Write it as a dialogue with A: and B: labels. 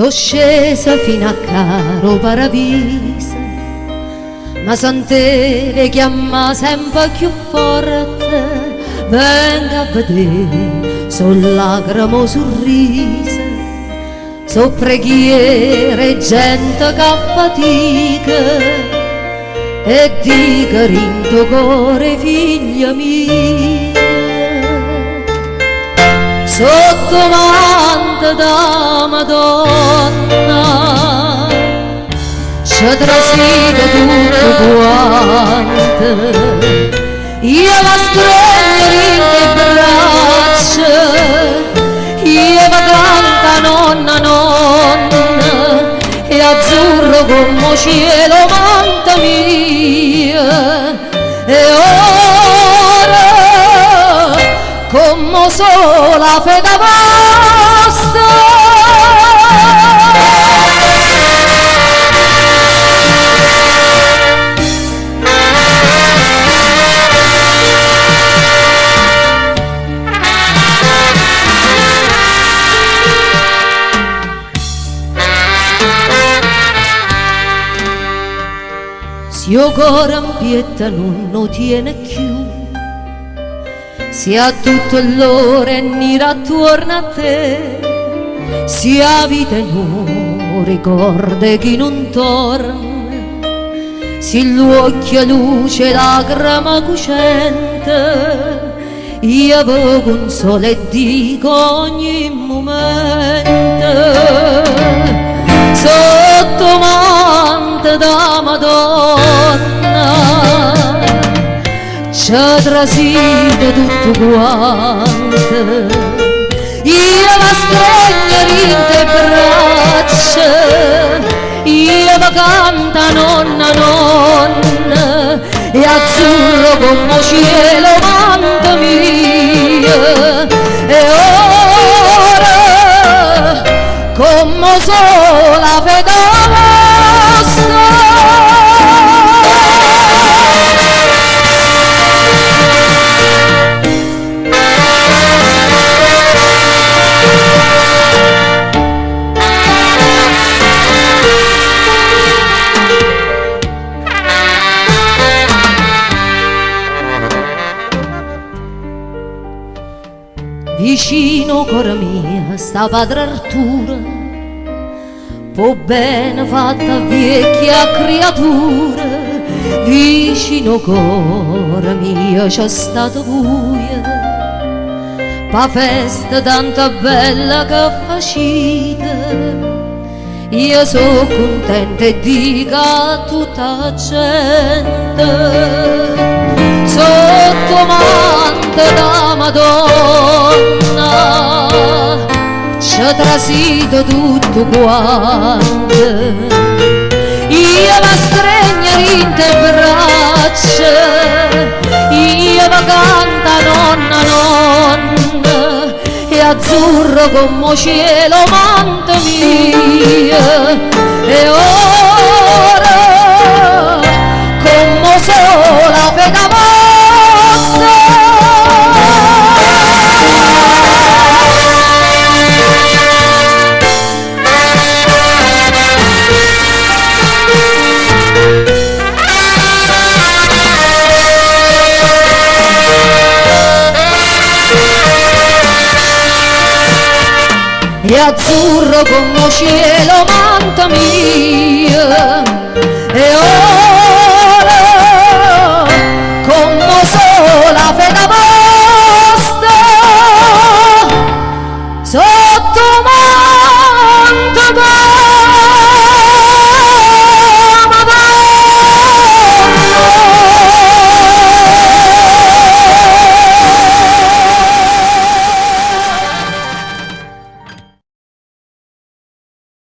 A: So scesa fino a caro paradiso, ma sentire chiama sempre più forte. Venga a vedere, so lacrime sorrise, so preghiere, gente che fatica, e dica in tuo cuore, figlia mia, sotto manta da Madonna ci trasito tutto quanto. Io la stringo in le braccia, io la canta nonna nonna, e azzurro come cielo manta mia, e ora come sola fede vostra. Se il cuore ampietta non lo tiene più, se a tutto l'ora e nera attorno a te, se la vita non ricorda chi non torna, se l'occhio luce lacrima cucente, io vi consolo e dico ogni momento, sotto manta da Madonna ci trasito tutto quanto. Io la stringo in te braccia, io la canta nonna nonna, e azzurro come cielo manta mia, e ora come sola fede vostra. Vicino cuore mia sta padre Arturo, po' bene fatta vecchia creatura. Vicino cuore mia c'è stata buia, pa festa tanto bella che facite. Io sono contenta e dico a tutta la gente, sotto manta da Madonna ci trasito tutto quanto. Io la stringo in te braccia, io la canta nonna nonna, e azzurro come cielo manta mia, e ora come sola fede vostra. E azzurro come cielo manta mia, e